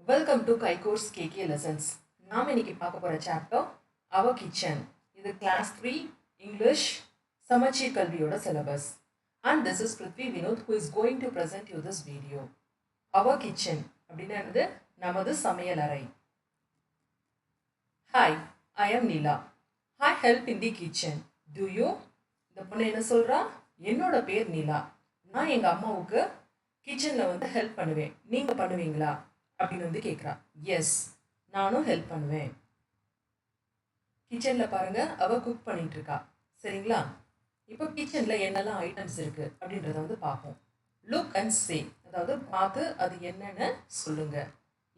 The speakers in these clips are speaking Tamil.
வெல்கம் டு கைகோர்ஸ் கேகே லெசன்ஸ். நாம் இன்னைக்கு பார்க்க போகிற சாப்டர் அவர் கிச்சன். இது கிளாஸ் 3 இங்கிலீஷ் சமச்சீர் கல்வியோட சிலபஸ். And this is Prithvi Vinod who is going to present you this video. Our kitchen அப்படின்னா நமது சமையல் அறை. Hi, I am Neela. I help in the kitchen. Do you? இந்த பொண்ணு என்ன சொல்கிறா? என்னோட பேர் நீலா. நான் எங்கள் அம்மாவுக்கு கிச்சனில் ஹெல்ப் பண்ணுவேன். நீங்கள் பண்ணுவீங்களா அப்படின்னு கேட்குறா. எஸ், நானும் ஹெல்ப் பண்ணுவேன். கிச்சனில் பாருங்க, அவள் குக் பண்ணிட்டு இருக்கா. சரிங்களா? இப்போ கிச்சனில் என்னெல்லாம் ஐட்டம்ஸ் இருக்குது அப்படின்றத பார்ப்போம். லுக் அண்ட் சே, அதாவது பார்த்து அது என்னன்னு சொல்லுங்க.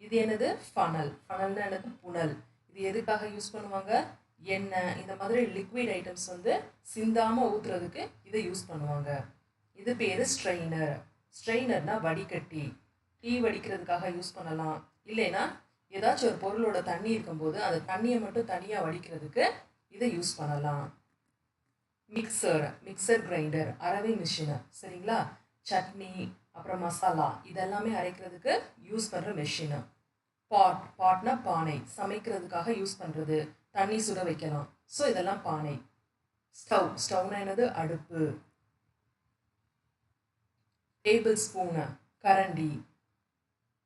இது என்னது? ஃபனல். ஃபனல்னா என்னது? புனல். இது எதுக்காக யூஸ் பண்ணுவாங்க? எண்ணெய், இந்த மாதிரி லிக்விட் ஐட்டம்ஸ் சிந்தாமல் ஊற்றுறதுக்கு இதை யூஸ் பண்ணுவாங்க. இது பேர் ஸ்ட்ரெயினர். ஸ்ட்ரெயினர்னா வடிகட்டி. டீ வடிக்கிறதுக்காக யூஸ் பண்ணலாம். இல்லைன்னா ஏதாச்சும் ஒரு பொருளோட தண்ணி இருக்கும்போது அந்த தண்ணியை மட்டும் தனியாக வடிக்கிறதுக்கு இதை யூஸ் பண்ணலாம். மிக்சர் கிரைண்டர், அரவை மிஷினு. சரிங்களா? சட்னி அப்புறம் மசாலா இதெல்லாமே அரைக்கிறதுக்கு யூஸ் பண்ணுற மிஷினு. பாட்னா பானை, சமைக்கிறதுக்காக யூஸ் பண்ணுறது, தண்ணி சுட வைக்கலாம். ஸோ இதெல்லாம் பானை. ஸ்டவ்னா என்னது? அடுப்பு. டேபிள் ஸ்பூனு, கரண்டி.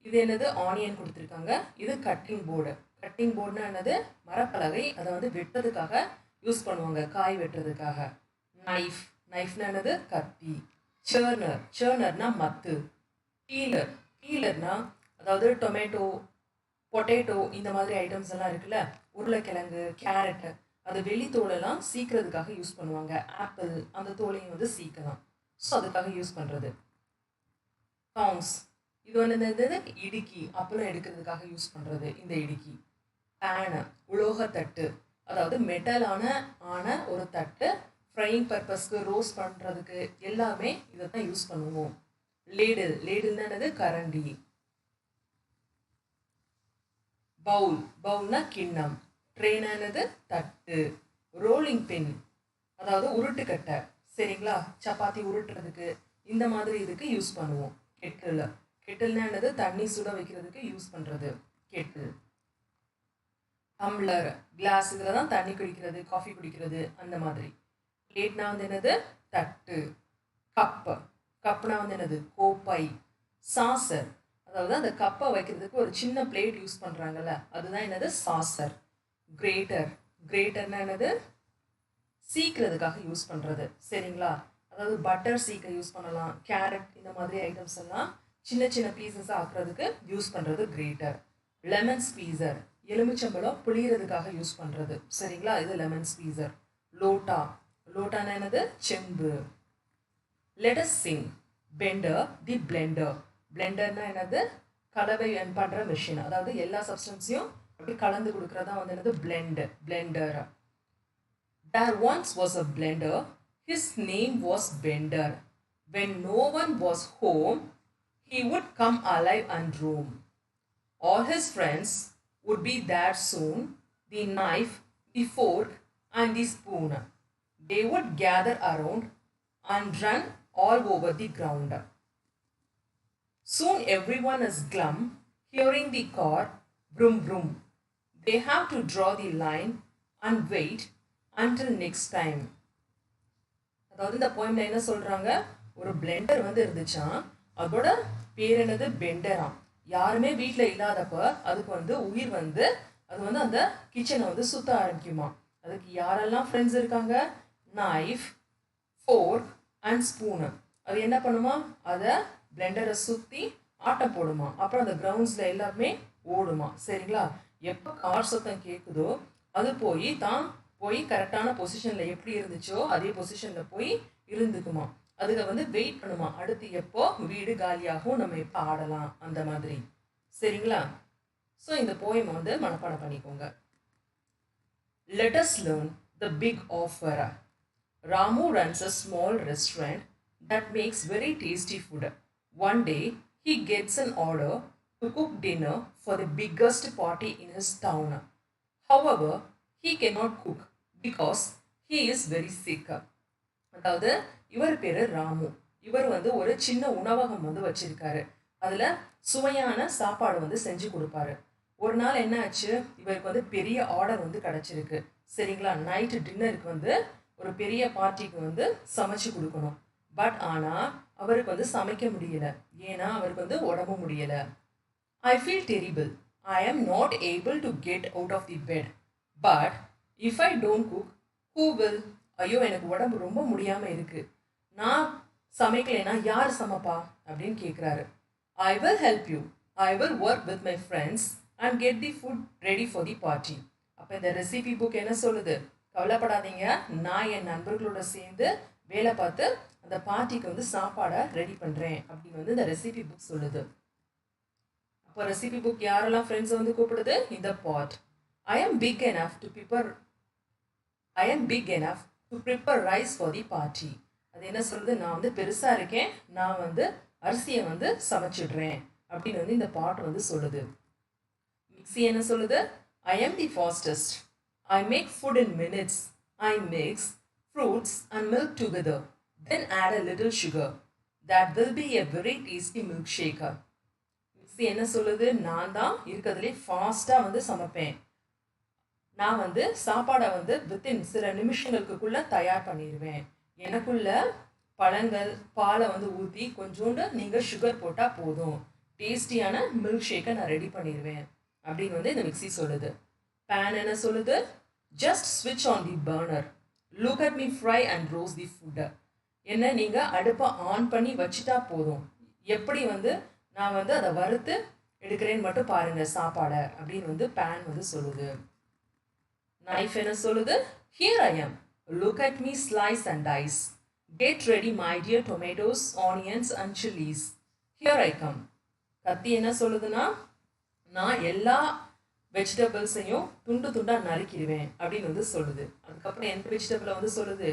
இது என்னது? ஆனியன் கொடுத்துருக்காங்க. இது கட்டிங் போர்டு. கட்டிங் போர்டுனா என்னது? மரப்பலகை. அதை வெட்டுறதுக்காக யூஸ் பண்ணுவாங்க, காய் வெட்டுறதுக்காக. நைஃப்னா என்னது? கத்தி. சேர்னர்னா மத்து. பீலர்னா அதாவது டொமேட்டோ, பொட்டேட்டோ இந்த மாதிரி ஐட்டம்ஸ் எல்லாம் இருக்குல்ல, உருளைக்கிழங்கு, கேரட்டு, அது வெளித்தோலெல்லாம் சீக்கிறதுக்காக யூஸ் பண்ணுவாங்க. ஆப்பிள் அந்த தோலையும் சீக்கலாம். ஸோ அதுக்காக யூஸ் பண்ணுறது. டாங்ஸ், இது என்னது? இடுக்கி, அப்பளம் எடுக்கிறதுக்காக யூஸ் பண்ணுறது இந்த இடுக்கி. பேனு, உலோகத்தட்டு, அதாவது மெட்டலான ஒரு தட்டு. ஃப்ரையிங் பர்பஸ்க்கு, ரோஸ்ட் பண்ணுறதுக்கு எல்லாமே இதை தான் யூஸ் பண்ணுவோம். லேடில்னா என்னது? கரண்டி. பவுல்னா கிண்ணம். ட்ரெயினா என்னது? தட்டு. ரோலிங் பின், அதாவது உருட்டுக்கட்டை. சரிங்களா? சப்பாத்தி உருட்டுறதுக்கு இந்த மாதிரி இதுக்கு யூஸ் பண்ணுவோம். கெட்டில்னா என்னது? தண்ணி சுட வைக்கிறதுக்கு யூஸ் பண்ணுறது கெட்டில். டம்ளர், கிளாஸ், இதில் தான் தண்ணி குடிக்கிறது, காஃபி குடிக்கிறது அந்த மாதிரி. பிளேட்னா என்னது? தட்டு. கப்னா என்னது? கோப்பை. சாசர், அதாவது அந்த கப்பை வைக்கிறதுக்கு ஒரு சின்ன பிளேட் யூஸ் பண்ணுறாங்கல்ல, அதுதான் என்னது? சாசர். கிரேட்டர்னா என்னது? சீக்கிறதுக்காக யூஸ் பண்ணுறது. சரிங்களா? அதாவது பட்டர் சீக்க யூஸ் பண்ணலாம். கேரட் இந்த மாதிரி ஐட்டம்ஸ் எல்லாம் சின்ன சின்ன பீசஸாக ஆக்குறதுக்கு யூஸ் பண்ணுறது கிரேட்டர். லெமன் ஸ்குவீசர், எலுமிச்சம்பழம் புளியறதுக்காக யூஸ் பண்ணுறது. சரிங்களா? இது லெமன் ஸ்குவீசர். லோட்டானா என்னது? செம்பு. Let us Singh. பெண்டர், தி பிளெண்டர். பிளெண்டர்னா என்னது? கலவை பண்ணுற மிஷின். அதாவது எல்லா சப்ஸ்டன்ஸையும் அப்படி கலந்து கொடுக்குறதா என்னது? Blender. There once was a blender. His name was Bender. When no one was home, he would come alive and roam. All his friends would be there soon. The knife, the fork, and the spoon. They would gather around and run all over the ground. Soon everyone is glum, hearing the car brum brum. They have to draw the line and wait until next time. அதாவது இந்த போயம்ல என்ன சொல்றாங்க? ஒரு பிளெண்டர் இருந்துச்சான். அதோட பேர் என்னது? பெண்டராம். யாருமே வீட்டில் இல்லாதப்ப அதுக்கு உயிர் அது அந்த கிச்சனை சுத்த ஆரம்பிக்குமா. அதுக்கு யாரெல்லாம் ஃப்ரெண்ட்ஸ் இருக்காங்க? Knife, fork and spoon. அது என்ன பண்ணுமா? அதை பிளெண்டரை சுற்றி ஆட்டம் போடுமா. அப்புறம் அந்த கிரவுண்ட்ஸில் எல்லாருமே ஓடுமா. சரிங்களா? எப்போ கார் சத்தம் கேட்குதோ அது போய் கரெக்டான பொசிஷனில் எப்படி இருந்துச்சோ அதே பொசிஷனில் போய் இருந்துக்குமா. அதுக்கு வெயிட் பண்ணுமா. அடுத்து எப்போ வீடு காலியாகும், நம்ம எப்போ ஆடலாம் அந்த மாதிரி. சரிங்களா? ஸோ இந்த போயம் மனப்பாடம் பண்ணிக்கோங்க. Let us learn the big offer. Ramu runs a small restaurant that makes very tasty food. One day he gets an order to cook dinner for the biggest party in his town. However, he cannot cook because he is very sick. அதாவது இவர் பேர் ராமு. இவர் ஒரு சின்ன உணவகம் வச்சிருக்காரு. அதில் சுவையான சாப்பாடு வந்து செஞ்சு கொடுப்பாரு. ஒரு நாள் என்ன ஆச்சு, இவருக்கு வந்து பெரிய ஆர்டர் வந்து கிடச்சிருக்கு. சரிங்களா, நைட்டு டின்னருக்கு வந்து ஒரு பெரிய பார்ட்டிக்கு வந்து சமைச்சு கொடுக்கணும். பட் ஆனால் அவருக்கு வந்து சமைக்க முடியல. ஏன்னா அவருக்கு வந்து உடம்பு முடியலை. I feel terrible. I am not able to get out of the bed. But if I don't cook, who will? ஐயோ எனக்கு உடம்பு ரொம்ப முடியாமல் இருக்கு, நான் சமைக்கலைன்னா யார் சமைப்பா அப்படின்னு கேட்குறாரு. I will help you. I will work with my friends and get the food ready for the party. அப்போ இந்த ரெசிபி புக் என்ன சொல்லுது? கவலைப்படாதீங்க, நான் என் நண்பர்களோட சேர்ந்து வேலை பார்த்து அந்த பார்ட்டிக்கு வந்து சாப்பாடை ரெடி பண்ணுறேன் அப்படின்னு வந்து இந்த ரெசிபி புக் சொல்லுது. அப்போ ரெசிபி புக் யாரெல்லாம் ஃப்ரெண்ட்ஸை வந்து கூப்பிடுது? இந்த பாட். I am big enough to prepare rice for the party. அது என்ன சொல்லுது? நான் வந்து பெருசாக இருக்கேன், நான் வந்து அரிசியை வந்து சமைச்சிடுறேன் அப்படின்னு வந்து இந்த பாட் வந்து சொல்லுது. மிக்ஸி என்ன சொல்லுது? I am the fastest. I make food in minutes. I mix fruits and milk together. Then add a little sugar. That will be a very tasty milkshaker. Mixie என்ன சொல்லுது? நான் தான் இருக்கிறதுலே ஃபாஸ்ட்டாக வந்து சமைப்பேன், நான் வந்து சாப்பாடை வந்து வித்தின் சில நிமிஷங்களுக்குள்ளே தயார் பண்ணிடுவேன், எனக்குள்ள பழங்கள் பாலை வந்து ஊற்றி கொஞ்சோண்டு நீங்கள் சுகர் போட்டால் போதும், டேஸ்டியான மில்க் ஷேக்கை நான் ரெடி பண்ணிடுவேன் அப்படின்னு வந்து இந்த மிக்ஸி சொல்லுது. பேன் என்ன சொல்லுது? ஜஸ்ட் ஸ்விட்ச் on the burner, look at me fry and roast the ஃபுட்டை. என்ன நீங்கள் அடுப்பை ஆன் பண்ணி வச்சுட்டா போதும், எப்படி வந்து நான் வந்து அதை வறுத்து எடுக்கிறேன்னு மட்டும் பாருங்கள் சாப்பாடை அப்படின்னு வந்து பேன் வந்து சொல்லுது. நைஃப் என்ன சொல்லுது? Here I am. Look at me slice and dice. Get ready my dear tomatoes, onions and chilies. Here I come. கத்தி என்ன சொல்லுதுன்னா, நான் எல்லா வெஜிடபிள்ஸையும் துண்டு துண்டாக நறுக்கிடுவேன் அப்படின்னு வந்து சொல்லுது. அதுக்கப்புறம் எந்த வெஜிடபிளை வந்து சொல்லுது?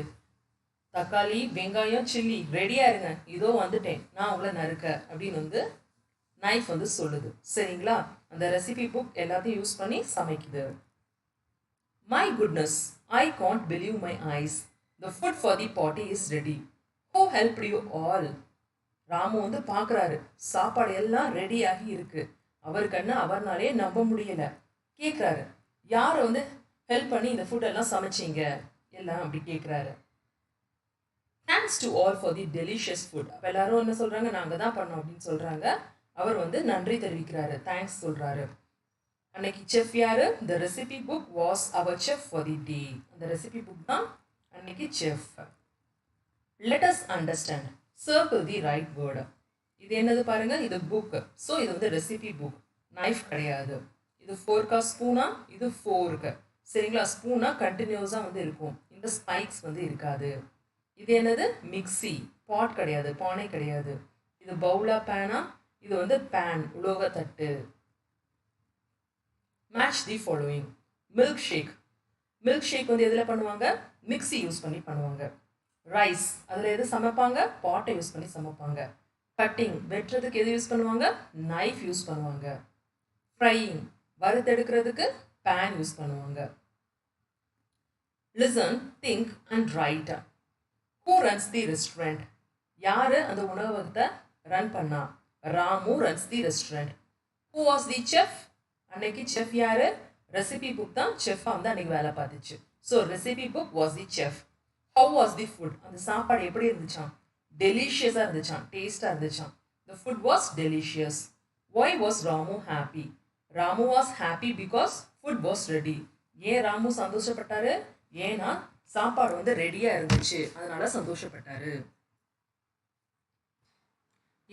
தக்காளி, வெங்காயம், சில்லி ரெடியாக இருங்க, இதோ வந்துட்டேன், நான் உங்களை நறுக்க அப்படின்னு வந்து நைஃப் வந்து சொல்லுது. சரிங்களா, அந்த ரெசிபி புக் எல்லாத்தையும் யூஸ் பண்ணி சமைக்குது. My goodness, I can't believe my eyes. The food for the party is ready. Who helped you all? Ramu வந்து பார்க்குறாரு, சாப்பாடு எல்லாம் ரெடியாகி இருக்கு, அவருக்கு அவர்னாலே நம்ப முடியல. கேட்குறாரு, யார் வந்து ஹெல்ப் பண்ணி இந்த ஃபுட்டெல்லாம் சமைச்சிங்க எல்லாம் அப்படி கேட்குறாரு. Thanks to all for the delicious food. அப்போ எல்லாரும் என்ன சொல்கிறாங்க? நாங்கள் தான் பண்ணோம் அப்படின்னு சொல்கிறாங்க. அவர் வந்து நன்றி தெரிவிக்கிறாரு, தேங்க்ஸ் சொல்கிறாரு. அன்னைக்கு செஃப் யாரு? The recipe book was our chef for the day. அந்த ரெசிபி புக் தான் அன்னைக்கு chef. Let us understand, circle the right word. இது என்னது பாருங்க, இது புக். ஸோ இது வந்து ரெசிபி புக், நைஃப் கிடையாது. இது ஃபோர்க்கா ஸ்பூனா? இது ஃபோர்க்கு. சரிங்களா, ஸ்பூனா கண்டினியூஸாக வந்து இருக்கும், இந்த ஸ்பைக்ஸ் வந்து இருக்காது. இது என்னது? மிக்ஸி, பாட் கிடையாது, பானை கிடையாது. இது பவுலா பேனா? இது வந்து பேன், உலோக தட்டு. Match the following. Milk shake. Milk ஷேக் வந்து எதில் பண்ணுவாங்க? மிக்ஸி யூஸ் பண்ணி பண்ணுவாங்க. ரைஸ், அதில் எது சமைப்பாங்க? பாட்டை யூஸ் பண்ணி சமைப்பாங்க. கட்டிங், வெட்டுறதுக்கு எது யூஸ் பண்ணுவாங்க? நைஃப் யூஸ் பண்ணுவாங்க. ஃப்ரையிங், வறுத்தெடுக்கிறதுக்கு பேன் யூஸ் பண்ணுவாங்க. Listen, think and right. Who runs the restaurant? யார் அந்த உணவகத்தை ரன் பண்ணா? Ramu runs the restaurant. Who was the chef? அன்னைக்கு செஃப் யாரு? ரெசிபி புக் தான் செஃப்பாக வந்து அன்னைக்கு வேலை பார்த்துச்சு. So recipe book was the chef. How was the food? அந்த சாப்பாடு எப்படி இருந்துச்சான்? டெலிஷியஸாக இருந்துச்சான், டேஸ்டாக இருந்துச்சான். The food was delicious. Y was Ramu happy? Ramu was happy because food was ready. ஏன் ராமு சந்தோஷப்பட்டாரு? ஏன்னா சாப்பாடு வந்து ரெடியாக இருந்துச்சு, அதனால சந்தோஷப்பட்டாரு.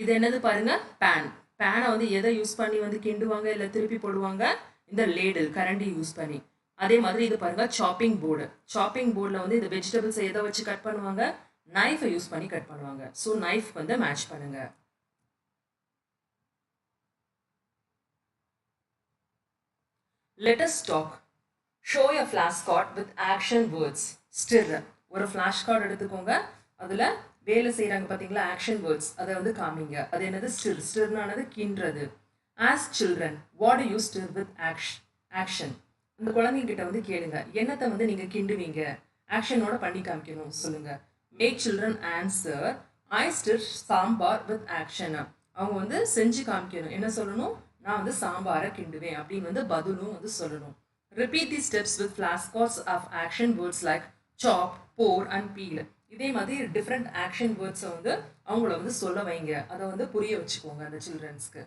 இது என்னது பாருங்க? பேன். பேனை வந்து எதை யூஸ் பண்ணி வந்து கிண்டுவாங்க இல்லை திருப்பி போடுவாங்க? இந்த லேடில், கரண்டி யூஸ் பண்ணி. அதே மாதிரி இது பாருங்க சாப்பிங் போர்டு. சாப்பிங் போர்டில் வந்து இந்த வெஜிடபிள்ஸை எதை வச்சு கட் பண்ணுவாங்க? நைஃபை யூஸ் பண்ணி கட் பண்ணுவாங்க. ஸோ நைஃப் வந்து மேட்ச் பண்ணுங்க. Let us talk. Show a flashcard with action words. Stir. ஒரு flashcard எடுத்துக்கோங்க, அதில் வேலை செய்கிறாங்க பார்த்தீங்களா, ஆக்ஷன் வேர்ட்ஸ், அதை வந்து காமிங்க. அது என்னது? ஸ்டிர். ஸ்டிர்னானது கிண்டுறது. Ask children, what do you stir with action? அந்த குழந்தைங்கிட்ட வந்து கேளுங்க, என்னத்தை வந்து நீங்கள் கிண்டுவீங்க, ஆக்ஷனோட பண்ணி காமிக்கணும் சொல்லுங்க. Make children answer, I stir sambar with action. அவங்க வந்து செஞ்சு காமிக்கணும். என்ன சொல்லணும்? நான் வந்து சாம்பாரை கிண்டுவேன் அப்படின்னு வந்து பதிலும் வந்து சொல்லணும். Repeat these steps with flashcards of action words like chop, pour and peel. இதே மாதிரி டிஃப்ரெண்ட் ஆக்ஷன் வேர்ட்ஸை வந்து அவங்கள வந்து சொல்ல வைங்க. அதை வந்து புரிய வச்சுக்கோங்க அந்த சில்ட்ரன்ஸ்க்கு.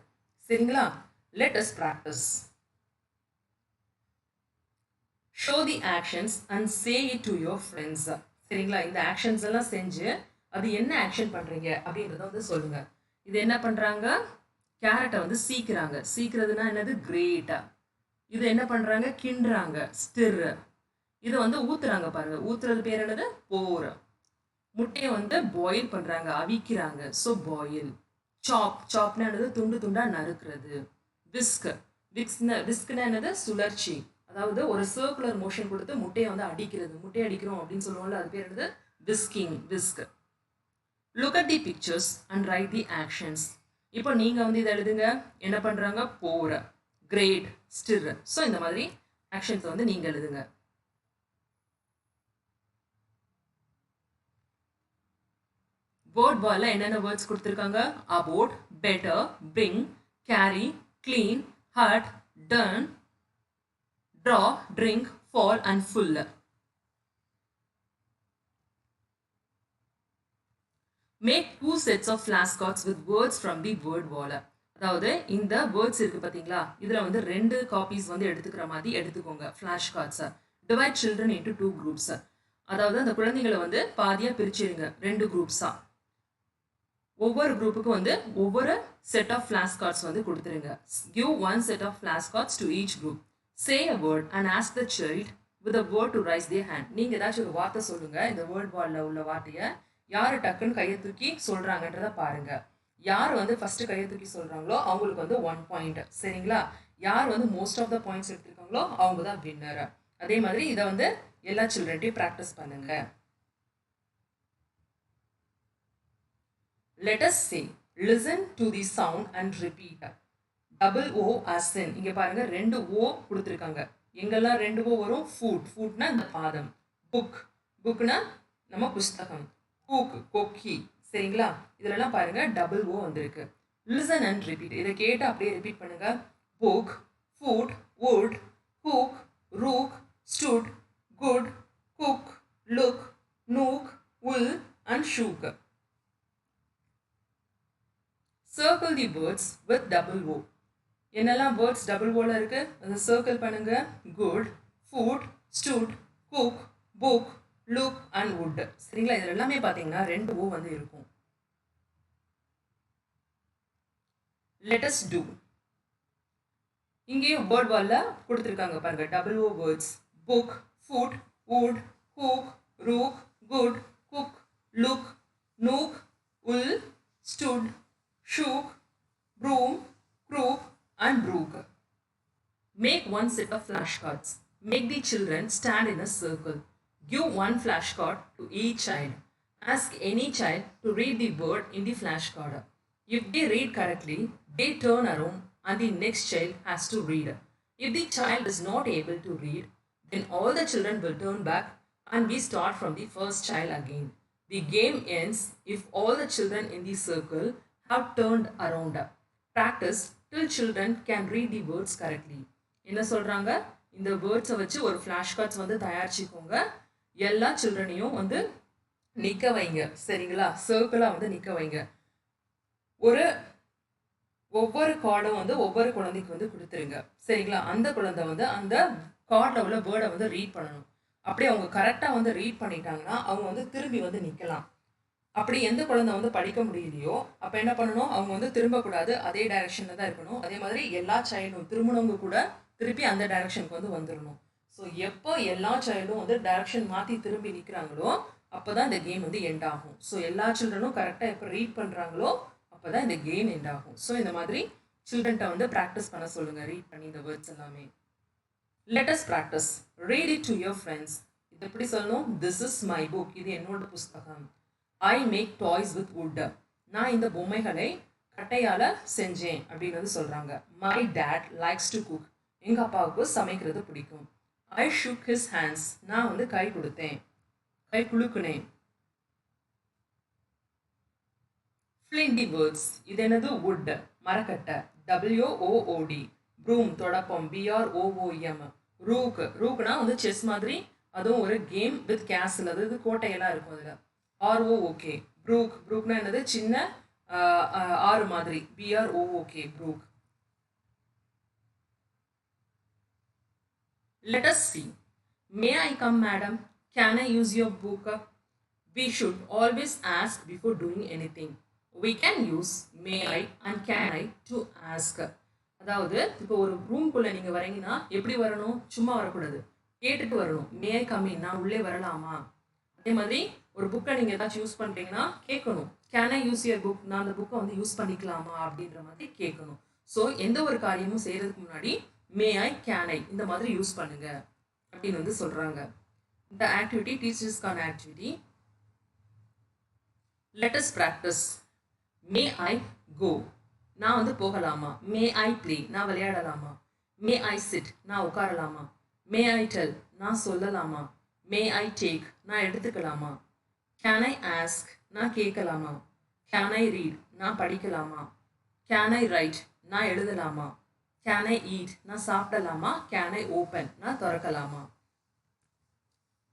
சரிங்களா? Let us practice. Show the actions and say it to your friends. சரிங்களா? இந்த ஆக்ஷன்ஸ் எல்லாம் செஞ்சு அது என்ன ஆக்ஷன் பண்றீங்க அப்படின்றத வந்து சொல்லுங்க. இது என்ன பண்றாங்க? கேரட்டை வந்து சீக்கிறாங்க. சீக்கிறதுனா என்னது? கிரேட்டா. இது என்ன பண்றாங்க? கிண்டுறாங்க. ஸ்டிர். இதை வந்து ஊத்துறாங்க பாருங்க. ஊத்துறது பேர் என்னது? போர். முட்டையை வந்து பாயில் பண்றாங்க, அவிக்கிறாங்க. So boil. சாப். சாப்னா என்னது? துண்டு துண்டா நறுக்கிறது. விஸ்க். விஸ்க்னா என்னது? சுழற்சி. அதாவது ஒரு சர்க்குலர் மோஷன் கொடுத்து முட்டையை வந்து அடிக்கிறது. முட்டையை அடிக்கிறோம் அப்படின்னு சொல்லுவோம்ல, அது பேர் என்னது? Whisking. Whisk. Look at the pictures and write the actions. இப்போ நீங்க வந்து இதை எழுதுங்க. என்ன பண்றாங்க? போர், கிரேட், ஸ்டிர். ஸோ இந்த மாதிரி ஆக்ஷன்ஸ் வந்து நீங்க எழுதுங்க. வேர்ட் பால்ல என்னென்ன வேர்ட்ஸ் கொடுத்துருக்காங்க? About, better, bring, carry, clean, hurt, turn, draw, drink, fall and full. Make 2 sets of flashcards with words from the word wall. அதாவது இந்த வேர்ட்ஸ் இருக்கு பாத்தீங்களா, இதுல வந்து 2 காப்பீஸ் வந்து எடுத்துக்கிற மாதிரி எடுத்துக்கோங்க ஃபிளாஷ் கார்ட்ஸை. Divide children into 2 groups. அதாவது அந்த குழந்தைகளை வந்து பாதியா பிரிச்சிருங்க 2 குரூப்ஸா. ஒவ்வொரு குரூப்புக்கு வந்து ஒவ்வொரு செட் ஆஃப் ஃபிளாஷ் கார்ட்ஸ் வந்து கொடுத்துருங்க. Give 1 set of flashcards to each group. Say a word and ask the child with a word to raise their hand. நீங்க ஏதாச்சும் ஒரு வார்த்தை சொல்லுங்க. இந்த வேர்ட் பால்ல உள்ள வார்த்தையை யாரு டக்குன்னு கையை தூக்கி சொல்றாங்கன்றத பாருங்க. யார் வந்து ஃபர்ஸ்ட் கையை தூக்கி சொல்றாங்களோ அவங்களுக்கு வந்து 1 பாயிண்ட். சரிங்களா? யார் வந்து மோஸ்ட் ஆஃப் த பாயிண்ட்ஸ் எடுத்திருக்காங்களோ அவங்க தான் வின்னர். அதே மாதிரி இதை வந்து எல்லா சில்ட்ரன்ட்டையும் ப்ராக்டிஸ் பண்ணுங்க. Let us say, listen to the sound and repeat. Double O as in. இங்க பாருங்க 2 O கொடுத்திருக்காங்க. எங்கெல்லாம் 2 O வரும்? ஃபுட். ஃபுட்னா இந்த பாதம். புக். புக்னா நம்ம புஸ்தகம். குக். கொக்கி. சரிங்களா? இதெல்லாம் பாருங்க டபுள் O வந்திருக்கு. Listen and repeat. இதை கேட்டு அப்படியே ரிப்பீட் பண்ணுங்க. Book, food, would, cook, rook, stood, good, cook, look, nook, ul and shook. Circle the words with double O. என்னெல்லாம் வேர்ட்ஸ் டபுள் ஓல இருக்கு அதை சர்க்கிள் பண்ணுங்க. Good, food, stood, cook, book, look and would. சரிங்களா? இதில் எல்லாமே பார்த்தீங்கன்னா 2 O வந்து இருக்கும். Let us do. இங்கேயும் வேர்ட் வால்ல கொடுத்துருக்காங்க பாருங்க double O words. Book, food, would, cook, rook, good, cook, look, nook, ul, stood, shook, broom, crook and brook. Make 1 set of flashcards. Make the children stand in a circle. Give 1 flashcard to each child. Ask any child to read the word in the flashcard. If they read correctly, they turn around and the next child has to read. If the child is not able to read, then all the children will turn back and we start from the first child again. The game ends if all the children in the circle have turned around. Practice till children can read the words correctly. என்ன சொல்றாங்க? இந்த வேர்ட்ஸை வச்சு ஒரு ஃபிளாஷ் கார்ட்ஸ் வந்து தயாரிச்சுக்கோங்க. எல்லா சில்ட்ரனையும் வந்து நிற்க வைங்க. சரிங்களா? சர்க்கிளாக வந்து நிற்க வைங்க. ஒவ்வொரு கார்டும் வந்து ஒவ்வொரு குழந்தைக்கு வந்து கொடுத்துருங்க. சரிங்களா? அந்த குழந்தை வந்து அந்த கார்டில் உள்ள வேர்டை வந்து ரீட் பண்ணணும். அப்படியே அவங்க கரெக்டாக வந்து ரீட் பண்ணிட்டாங்கன்னா அவங்க வந்து திரும்பி வந்து நிற்கலாம். அப்படி எந்த குழந்தை வந்து படிக்க முடியலையோ அப்போ என்ன பண்ணணும்? அவங்க வந்து திரும்பக்கூடாது, அதே டைரக்ஷனில் தான் இருக்கணும். அதே மாதிரி எல்லா சைல்டும் திரும்பினவங்க கூட திருப்பி அந்த டைரக்ஷனுக்கு வந்து வந்துடணும். ஸோ எப்போ எல்லா சைல்டும் வந்து டைரக்ஷன் மாற்றி திரும்பி நிற்கிறாங்களோ அப்போ தான் இந்த கேம் வந்து எண்ட் ஆகும். ஸோ எல்லா சில்ட்ரனும் கரெக்டாக எப்போ ரீட் பண்ணுறாங்களோ அப்போ தான் இந்த கேம் எண்ட் ஆகும். ஸோ இந்த மாதிரி சில்ட்ரன்ட்ட வந்து ப்ராக்டிஸ் பண்ண சொல்லுங்கள் ரீட் பண்ணி இந்த வேர்ட்ஸ் எல்லாமே. Let us practice. Read it to your friends. இது எப்படி சொல்லணும்? This is my book. இது என்னோட புஸ்தகம். I make toys with wood. நான் இந்த பொம்மைகளை கட்டையால் செஞ்சேன் அப்படின்னு வந்து சொல்கிறாங்க. My dad likes to cook. எங்கள் அப்பாவுக்கு சமைக்கிறது பிடிக்கும். I shook his hands. நான் வந்து கை கொடுத்தேன், கை குலுக்குனேன். ஃப்ளிண்டி வேர்ட்ஸ் இது என்னது wood மரக்கட்டை WOOD ப்ரூம் தொடப்பம் BROOM ரூக்னா வந்து செஸ் மாதிரி அதுவும் ஒரு கேம் வித் கேஸ்ல் அதாவது கோட்டையெல்லாம் இருக்கும் அதில் ROOK ப்ரூக்னா என்னது சின்ன ஆறு மாதிரி BROOK Brook. Let us see. May I come, madam? Can I use your book? We should always ask before doing anything. We can use may I and can I to ask. அதாவது இப்போ ஒரு ரூம்குள்ளே நீங்கள் வரீங்கன்னா எப்படி வரணும்? சும்மா வரக்கூடாது, கேட்டுட்டு வரணும். மே ஐ கம் இன், நான் உள்ளே வரலாமா? அதே மாதிரி ஒரு புக்கை நீங்கள் ஏதாச்சும் யூஸ் பண்ணுறீங்கன்னா கேட்கணும், can I use your book, நான் அந்த புக்கை வந்து யூஸ் பண்ணிக்கலாமா அப்படின்ற மாதிரி கேட்கணும். ஸோ எந்த ஒரு காரியமும் செய்கிறதுக்கு முன்னாடி மே ஐ கேன் ஐ இந்த மாதிரி யூஸ் பண்ணுங்க அப்படின்னு வந்து சொல்கிறாங்க. இந்த ஆக்டிவிட்டி டீச்சர்ஸ்க்கான activity. Let us practise. May I go, நான் வந்து போகலாமா? மே ஐ ப்ளே, நான் விளையாடலாமா? மே ஐ சிட், நான் உட்காரலாமா? மே ஐ டெல், நான் சொல்லலாமா? மே ஐ டேக், நான் எடுத்துக்கலாமா? கேன் ஐ ஆஸ்க், நான் கேட்கலாமா? கேன் ஐ ரீட், நான் படிக்கலாமா? கேன் ஐ ரைட், நான் எழுதலாமா? கேன் ஐ ஈட், நான் சாப்பிடலாமா? கேன் ஐ ஓப்பன், நான் திறக்கலாமா?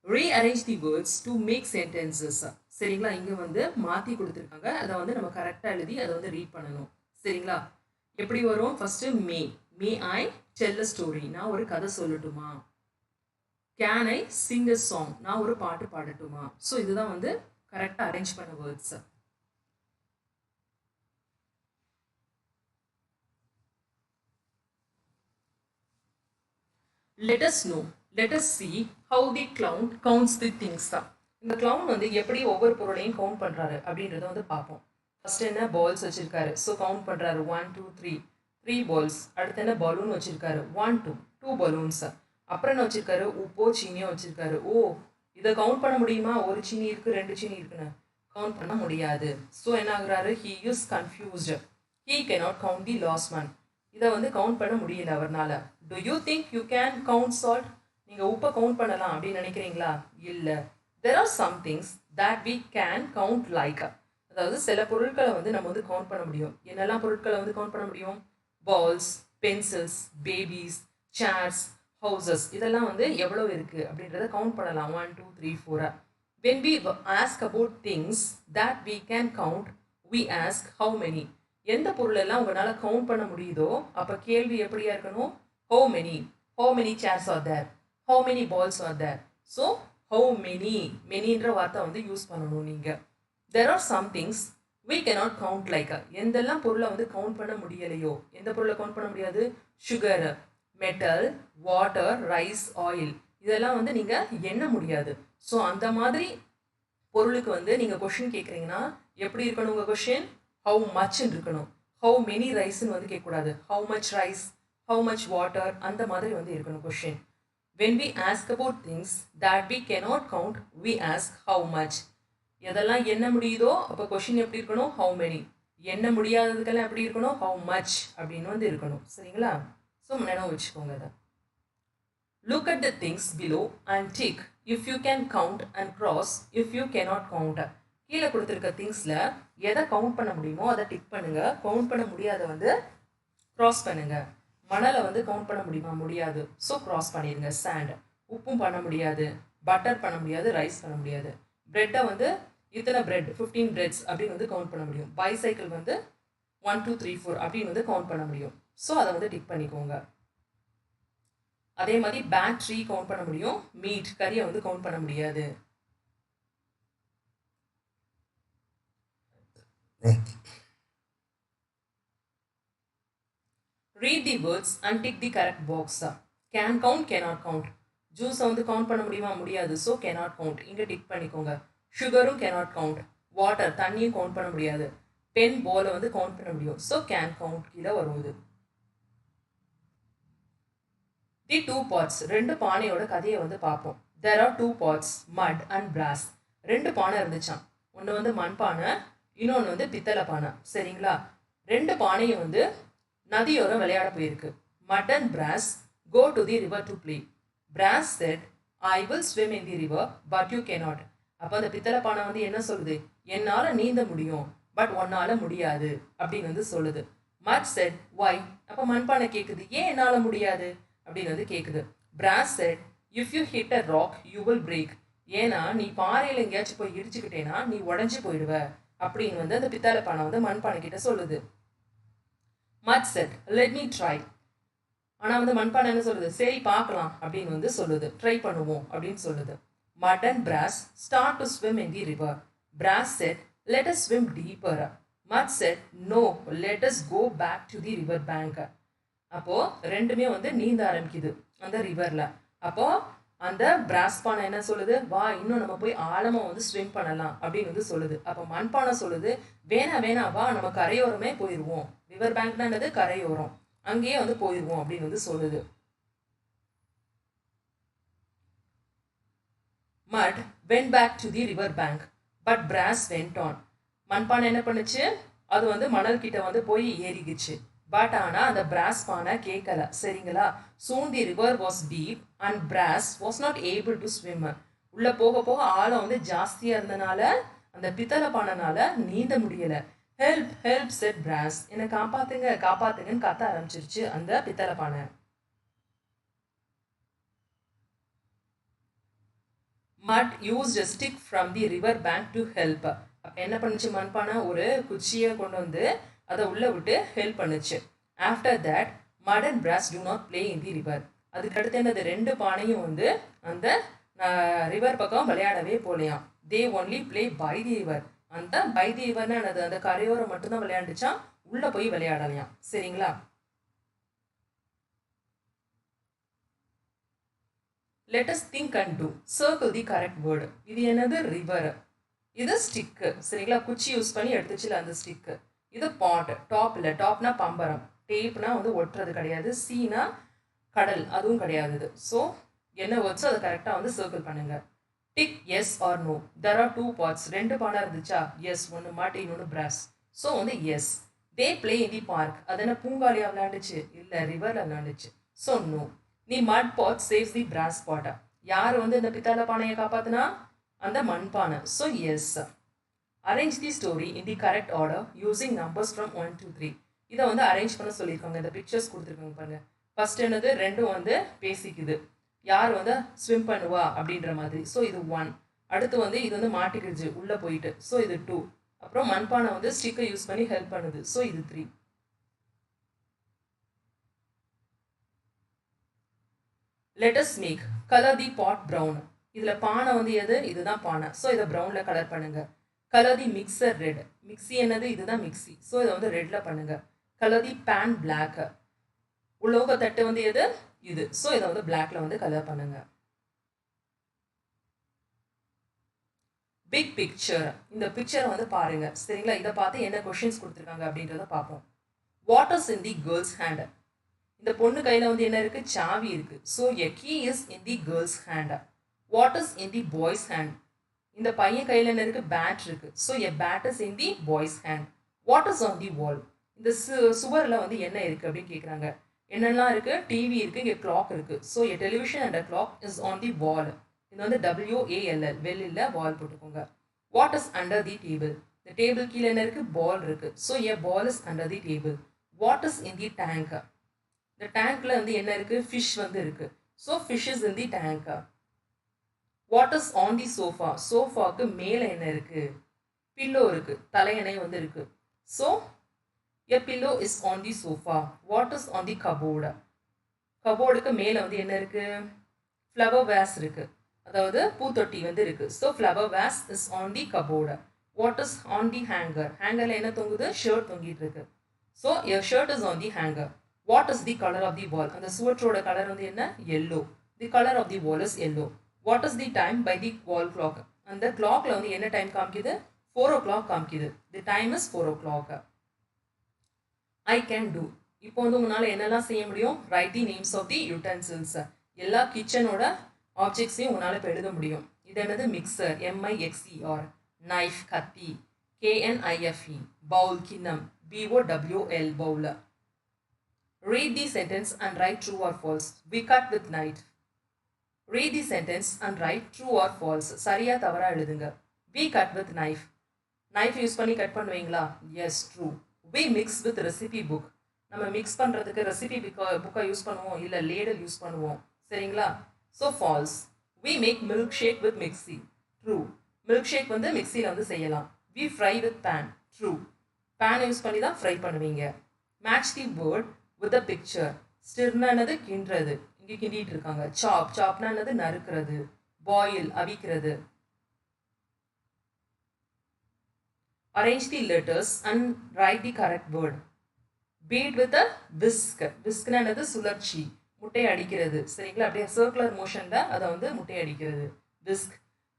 rearrange the words to make sentences. சரிங்களா, இங்கே வந்து மாற்றி கொடுத்துருக்காங்க, அதை வந்து நம்ம கரெக்டாக எழுதி அதை வந்து ரீட் பண்ணணும். சரிங்களா, எப்படி வரும்? First May I tell a story, நான் ஒரு கதை சொல்லட்டுமா? Can I Singh a song, நான் ஒரு பாட்டு பாடட்டுமா? ஸோ இதுதான் வந்து கரெக்டாக அரேஞ்ச் பண்ண words. let us know, let us see how the clown counts the things. இந்த clown வந்து எப்படி ஒவ்வொரு பொருளையும் கவுண்ட் பண்ணுறாரு அப்படின்றத வந்து பார்ப்போம். ஃபர்ஸ்ட் என்ன பால்ஸ் வச்சிருக்காரு, ஸோ கவுண்ட் பண்ணுறாரு 1 2 3 பால்ஸ். அடுத்து என்ன பலூன் வச்சிருக்காரு 1 2 பலூன்ஸ். அப்புறம் என்ன வச்சிருக்காரு, உப்போ சீனியோ வச்சிருக்காரு. ஓ, இதை கவுண்ட் பண்ண முடியுமா? ஒரு சீனி இருக்கு, 2 சீனி இருக்குன்னு கவுண்ட் பண்ண முடியாது. ஸோ என்ன ஆகுறாரு, he is confused, he cannot count the last one. இதை வந்து கவுண்ட் பண்ண முடியல அவர்னால. Do you think you can count salt, நீங்கள் உப்பை கவுண்ட் பண்ணலாம் அப்படின்னு நினைக்கிறீங்களா? இல்லை. There are some things that we can count like. அதாவது சில பொருட்களை வந்து நம்ம வந்து கவுண்ட் பண்ண முடியும். என்னெல்லாம் பொருட்களை வந்து கவுண்ட் பண்ண முடியும்? Balls, pencils, babies, chairs, houses, இதெல்லாம் வந்து எவ்வளோ இருக்குது அப்படின்றத கவுண்ட் பண்ணலாம். 1 2 3 4. when we ask about things that we can count, we ask how many. எந்த பொருளெல்லாம் உங்களால் கவுண்ட் பண்ண முடியுதோ அப்போ கேள்வி எப்படியா இருக்கணும்? how many chairs are there, how many balls are there. So how manyன்ற வார்த்தை வந்து யூஸ் பண்ணணும் நீங்கள். there are some things we cannot count like. எந்தெல்லாம் பொருளை வந்து கவுண்ட் பண்ண முடியலையோ, எந்த பொருளை கவுண்ட் பண்ண முடியாது? Sugar, metal, water, rice, oil, இதெல்லாம் வந்து நீங்கள் எண்ண முடியாது. ஸோ அந்த மாதிரி பொருளுக்கு வந்து நீங்கள் கொஷின் கேட்குறீங்கன்னா எப்படி இருக்கணும் உங்கள் கொஷின்? ஹவு மச்ன்னு இருக்கணும். ஹவு மெனி ரைஸ்ன்னு வந்து கேட்கக்கூடாது. How much rice, how much water, அந்த மாதிரி வந்து இருக்கணும் question. when we ask about things that we cannot count, we ask how much. எதெல்லாம் எண்ண முடியுதோ அப்போ கொஷின் எப்படி இருக்கணும்? how many. எண்ண முடியாததுக்கெல்லாம் எப்படி இருக்கணும்? how much அப்படின்னு வந்து இருக்கணும். சரிங்களா? ஸோ நினைவு வச்சுக்கோங்க அதை. look at the things below and tick if you can count and cross if you cannot count. கீழே கொடுத்துருக்க திங்ஸில் எதை கவுண்ட் பண்ண முடியுமோ அதை டிக் பண்ணுங்கள். கவுண்ட் பண்ண முடியாத வந்து க்ராஸ் பண்ணுங்கள். மணலை வந்து கவுண்ட் பண்ண முடியுமா? முடியாது. ஸோ க்ராஸ் பண்ணிடுங்க. சாண்ட், உப்பும் பண்ண முடியாது, பட்டர் பண்ண முடியாது, ரைஸ் பண்ண முடியாது. ப்ரெட்டை வந்து இத்தனை பிரெட் 15 பிரெட்ஸ் அப்படின்னு வந்து கவுண்ட் பண்ண முடியும். பைசைக்கிள் வந்து 1 2 3 4 அப்படின்னு வந்து கவுண்ட் பண்ண முடியும். ஸோ அதை வந்து டிக் பண்ணிக்கோங்க. அதே மாதிரி பேட்டரி கவுண்ட் பண்ண முடியும், மீட் கறியை வந்து கவுண்ட் பண்ண முடியாது. read the words and tick the correct box. can count, cannot count. ஜூஸை வந்து கவுண்ட் பண்ண முடியுமா? முடியாது. ஸோ cannot count இங்கே டிக் பண்ணிக்கோங்க. சுகரும் cannot count. வாட்டர், தண்ணியும் கவுண்ட் பண்ண முடியாது. பென், பாலை வந்து கவுண்ட் பண்ண முடியும். ஸோ can count கீழே வருவது. தி 2 pots, 2 பானையோட கதையை வந்து பார்ப்போம். there are 2 pots, mud and brass. 2 பானை இருந்துச்சான். ஒன்று வந்து மண் பானை, இன்னொன்று வந்து பித்தளை பானை. சரிங்களா? 2 பானையும் வந்து நதியோரம் விளையாட போயிருக்கு. mud and brass go to the river to play. brass said, I will swim in the river but you cannot. அப்போ அந்த பித்தளை பானை வந்து என்ன சொல்லுது? என்னால் நீந்த முடியும், பட் உன்னால முடியாது அப்படின்னு வந்து சொல்லுது. மட் செட் வை. அப்போ மண்பானை கேட்குது ஏன் என்னால் முடியாது அப்படின்னு வந்து கேட்குது. பிராஸ் said if you hit a rock you will break. ஏன்னா நீ பாறையில் எங்கேயாச்சும் போய் இடிச்சுக்கிட்டேன்னா நீ உடஞ்சி போயிடுவ அப்படின்னு வந்து அந்த பித்தளை பானை வந்து மண்பானை கிட்ட சொல்லுது. மட் செட் லெட் மீ ட்ரை. ஆனால் வந்து மண்பானை என்ன சொல்லுது, சரி பார்க்கலாம் அப்படின்னு வந்து சொல்லுது, ட்ரை பண்ணுவோம் அப்படின்னு சொல்லுது. Mud and brass start to swim in the river. Brass said, let us swim deeper. Mud said, no, let us go back to the river bank. அப்போ ரெண்டுமே வந்து நீந்த ஆரம்பிக்குது அந்த ரிவர்ல. அப்போ அந்த பிராஸ் பானை என்ன சொல்லுது, வா இன்னும் நம்ம போய் ஆழமா வந்து ஸ்விம் பண்ணலாம் அப்படின்னு வந்து சொல்லுது. அப்போ மண்பானை சொல்லுது, வேணாம் வா நம்ம கரையோரமே போயிடுவோம். ரிவர் பேங்க்னா என்னது, கரையோரம், அங்கேயே வந்து போயிடுவோம் அப்படின்னு வந்து சொல்லுது. Mud went back to the river bank, but brass went on. மண்பானை என்ன பண்ணுச்சு, அது வந்து மணல் கிட்ட வந்து போய் ஏறிக்குச்சு. பட் ஆனால் அந்த பிராஸ் பானை கேட்கல, சரிங்களா. soon the river was deep and brass was not able to swim. உள்ள போக போக ஆழம் வந்து ஜாஸ்தியா இருந்தனால அந்த பித்தளை பானைனால நீந்த முடியல. ஹெல்ப் ஹெல்ப் செட் பிராஸ். என்னை காப்பாத்துங்க காப்பாத்துங்கன்னு கத்த ஆரம்பிச்சிருச்சு அந்த பித்தளை பானை. Mud used a stick from the river bank to help. அப்போ என்ன பண்ணுச்சு மண்பானை, ஒரு குச்சியை கொண்டு வந்து அதை உள்ளே விட்டு ஹெல்ப் பண்ணுச்சு. After that mud and brass do not play in the river. அதுக்கு அடுத்து என்னது, ரெண்டு பானையும் வந்து அந்த ரிவர் பக்கம் விளையாடவே போலையாம். they only play by the river. அந்த by the riverனா என்னது, அந்த கரையோரம் மட்டும்தான் விளையாண்டுச்சான், உள்ளே போய் விளையாடலையாம், சரிங்களா. Let us think and do. Circle the correct word. இது என்னது, ரிவர். இது ஸ்டிக்கு, சரிங்களா. குச்சி யூஸ் பண்ணி எடுத்துச்சுல அந்த ஸ்டிக்கு. இது பாட், டாப் இல்லை, டாப்னா பம்பரம், டேப்னா வந்து ஒட்டுறது கிடையாது, சீனா கடல் அதுவும் கிடையாது இது. ஸோ என்ன வேர்ட்ஸோ அதை கரெக்டாக வந்து சர்க்கிள் பண்ணுங்க. Tick yes or no. There are 2 parts. ரெண்டு பானை இருந்துச்சா, எஸ், ஒன்று மாட்டி இன்னொன்று பிராஸ். ஸோ வந்து yes. They play in the park. அது என்ன பூங்காலியாக விளையாண்டுச்சு, இல்லை ரிவரில் விளையாண்டுச்சு. So no. தி மட் பாட் சேவ்ஸ் தி பிராஸ் பாட்டை. யார் வந்து இந்த பித்தளை பானையை காப்பாத்துனா, அந்த மண்பானை. So yes. Arrange the story in the correct order using numbers from 1 to 3. இதை வந்து அரேஞ்ச் பண்ண சொல்லியிருக்காங்க. இந்த பிக்சர்ஸ் கொடுத்துருக்காங்க பாருங்க. ஃபர்ஸ்ட் என்னது, ரெண்டும் வந்து பேசிக்குது, யார் வந்து ஸ்விம் பண்ணுவா அப்படின்ற மாதிரி. ஸோ இது 1. அடுத்து வந்து இது வந்து மாட்டிக்கிடுச்சு உள்ளே போயிட்டு. ஸோ இது 2. அப்புறம் மண்பானை வந்து ஸ்டிக்கை யூஸ் பண்ணி ஹெல்ப் பண்ணுது. ஸோ இது 3. Let us make colour the pot brown. இதில் பானை வந்து எது, இதுதான் பானை. ஸோ இதை ப்ரௌனில் கலர் பண்ணுங்க. Colour the mixer red. Mixie என்னது, இதுதான் மிக்சி. ஸோ இதை வந்து ரெட்டில் பண்ணுங்க. Colour the pan black. உலோக தட்டு வந்து எது, இது. ஸோ இதை வந்து பிளாக்ல வந்து கலர் பண்ணுங்க. Pick picture. இந்த பிக்சரை வந்து பாருங்க, சரிங்களா. இதை பார்த்து என்ன கொஸ்டின்ஸ் கொடுத்துருக்காங்க அப்படின்றத பார்ப்போம். What is in the girl's hand. இந்த பொண்ணு கையில் வந்து என்ன இருக்கு, சாவி இருக்கு. So a key is in the girl's hand. What is in the boy's hand. இந்த பையன் கையில் என்ன இருக்கு, பேட் இருக்கு. So a bat is in the boy's hand. What is on the wall. இந்த சுவரில் வந்து என்ன இருக்கு அப்படின்னு கேட்குறாங்க. என்னெல்லாம் இருக்கு, டிவி இருக்கு, இங்கே கிளாக் இருக்கு. So a television and a clock is on the wall. இது வந்து WALL, வெளியில் வால் போட்டுக்கோங்க. What is under the table. இந்த டேபிள் கீழே என்ன இருக்கு, பால் இருக்கு. So a ball is under the table. What is in the tank. இந்த டேங்க்ல வந்து என்ன இருக்கு, ஃபிஷ் வந்து இருக்கு. So fish is in the tank. What is on the sofa. சோஃபாக்கு மேலே என்ன இருக்கு, பில்லோ இருக்கு, தலையணை வந்து இருக்கு. So a pillow is on the sofa. What is on the cupboard. கபோர்டுக்கு மேலே வந்து என்ன இருக்கு, ஃப்ளவர் வேஸ் இருக்கு, அதாவது பூத்தொட்டி வந்து இருக்கு. So flower vase is on the cupboard. What is on the hanger. ஹேங்கரில் என்ன தொங்குது, ஷர்ட் தொங்கிட்டு இருக்கு. So a shirt is on the hanger. What is the colour of the wall. அந்த சுவற்றோட கலர் வந்து என்ன, yellow. The colour of the wall is yellow. What is the time by the wall clock. அந்த கிளாக்ல வந்து என்ன டைம் காமிக்குது, 4 o'clock காமிக்குது. The time is 4 o'clock. I can do. இப்போ வந்து உங்களால் என்னெல்லாம் செய்ய முடியும், write the names of the utensils. எல்லா கிச்சனோட ஆப்ஜெக்ட்ஸையும் உங்களால் இப்போ எழுத முடியும். இது என்னது, மிக்சர், MIXER, நைஃப், கத்தி, KNIFE, பவுல், கிண்ணம், BOWL, Pavul. Read the sentence and write true or false. We cut with knife. Read the sentence and write true or false. சரியா தவறா எழுதுங்க. We cut with knife. Knife use பண்ணி கட் பண்ணுவீங்களா? Yes, true. we mix with recipe book. நம்ம மிக்ஸ் பண்ணுறதுக்கு ரெசிபி புக்கை யூஸ் பண்ணுவோம், இல்லை லேடல் யூஸ் பண்ணுவோம். சரிங்களா? So false. we make milkshake with mixie. True. Milk shake வந்து மிக்சியில் வந்து செய்யலாம். we fry with pan. True. பேனை யூஸ் பண்ணி தான் ஃப்ரை பண்ணுவீங்க. Match the word with a picture. ஸ்டிர்னா என்னது? கிண்டுறது, இங்கே கிண்டிட்டு இருக்காங்க. சாப், சாப்னா என்னது? நறுக்கிறது. Boil, அவிக்கிறது. arrange the letters and write the correct word. beat with a whisk. whiskனா என்னது? சுழற்சி, முட்டை அடிக்கிறது. சரிங்களா? அப்படியே சர்க்குலர் மோஷன்ல அதை வந்து முட்டை அடிக்கிறது. whisk.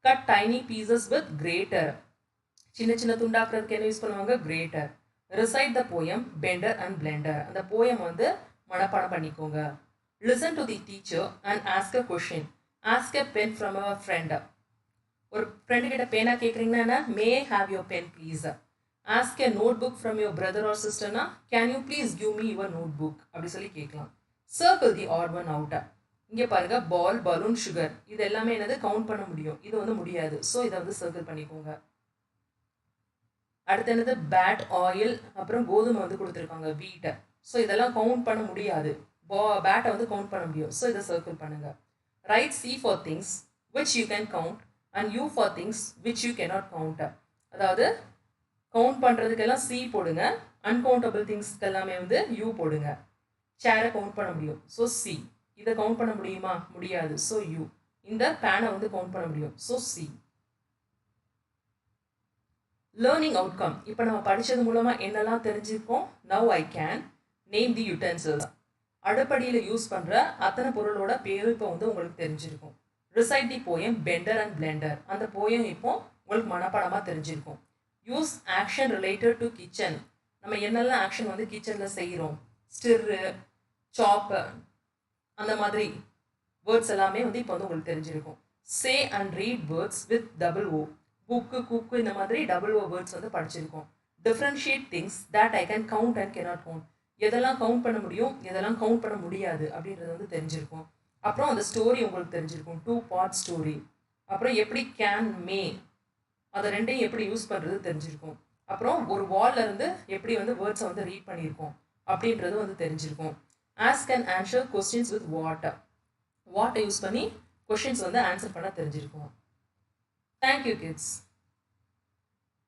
cut tiny pieces with grater. சின்ன சின்ன துண்டாக்குறதுக்கு என்ன யூஸ் பண்ணுவாங்க? Greater. recite the poem bender and blender. அந்த போயம் வந்து மனப்பாடம் பண்ணிக்கோங்க. listen to the teacher and ask a question. ask a pen from a friend. ஒரு ஃப்ரெண்டு கிட்ட பேனா கேட்குறீங்கன்னா என்ன? May have your pen please. Ask a notebook from your brother or சிஸ்டர்னா can you please give me your notebook அப்படி சொல்லி கேட்கலாம். சர்க்கிள் தி ஆட் ஒன் அவுட்டா. இங்கே பாருங்க, பால், பலூன், சுகர், இது எல்லாமே என்னது? கவுண்ட் பண்ண முடியும், இது வந்து முடியாது. ஸோ இதை வந்து சர்க்கிள் பண்ணிக்கோங்க. அடுத்து என்னது? பேட், ஆயில், அப்புறம் கோதுமை வந்து கொடுத்துருக்காங்க, வீட்டை. ஸோ இதெல்லாம் கவுண்ட் பண்ண முடியாது. பேட்டை வந்து கவுண்ட் பண்ண முடியும். ஸோ இதை சர்க்கிள் பண்ணுங்க. Right C for things which you can count and you for things which you cannot count. அதாவது கவுண்ட் பண்ணுறதுக்கெல்லாம் சி போடுங்க, அன்கவுண்டபிள் திங்ஸ்க்கு எல்லாமே வந்து யூ போடுங்க. சேரை கவுண்ட் பண்ண முடியும், ஸோ சி. இதை கவுண்ட் பண்ண முடியுமா? முடியாது, ஸோ யூ. இந்த பேனை வந்து கவுண்ட் பண்ண முடியும், ஸோ சி. Learning outcome. இப்போ நம்ம படித்தது மூலமாக என்னெல்லாம் தெரிஞ்சுருக்கோம்? Now I can name the utensils. அடுப்படியில் யூஸ் பண்ணுற அத்தனை பொருளோட பேரும் இப்போ வந்து உங்களுக்கு தெரிஞ்சிருக்கும். recite the poem bender and blender. அந்த போயம் இப்போ உங்களுக்கு மனப்பாடமாக தெரிஞ்சிருக்கும். Use action related to kitchen. நம்ம என்னெல்லாம் ஆக்ஷன் வந்து கிச்சனில் செய்கிறோம்? ஸ்டிர்ரு, சாப்பு, அந்த மாதிரி வேர்ட்ஸ் எல்லாமே வந்து இப்போ வந்து உங்களுக்கு தெரிஞ்சிருக்கும். Say and read words with double O. Book, cook, இந்த மாதிரி டபுள் ஓ வேர்ட்ஸ் வந்து படிச்சிருக்கோம். Differentiate things that I can count and cannot count. எதெல்லாம் கவுண்ட் பண்ண முடியும், எதெல்லாம் கவுண்ட் பண்ண முடியாது அப்படின்றது வந்து தெரிஞ்சிருக்கும். அப்புறம் அந்த ஸ்டோரி உங்களுக்கு தெரிஞ்சிருக்கும், 2 part ஸ்டோரி. அப்புறம் எப்படி கேன், மே, அதை ரெண்டையும் எப்படி யூஸ் பண்ணுறது தெரிஞ்சிருக்கும். அப்புறம் ஒரு வால்ல இருந்து எப்படி வந்து வேர்ட்ஸை வந்து ரீட் பண்ணியிருக்கோம் அப்படின்றது வந்து தெரிஞ்சிருக்கும். Ask and answer questions with வாட்டை யூஸ் பண்ணி கொஸ்டின்ஸ் வந்து ஆன்சர் பண்ண தெரிஞ்சிருக்கும். Thank you kids.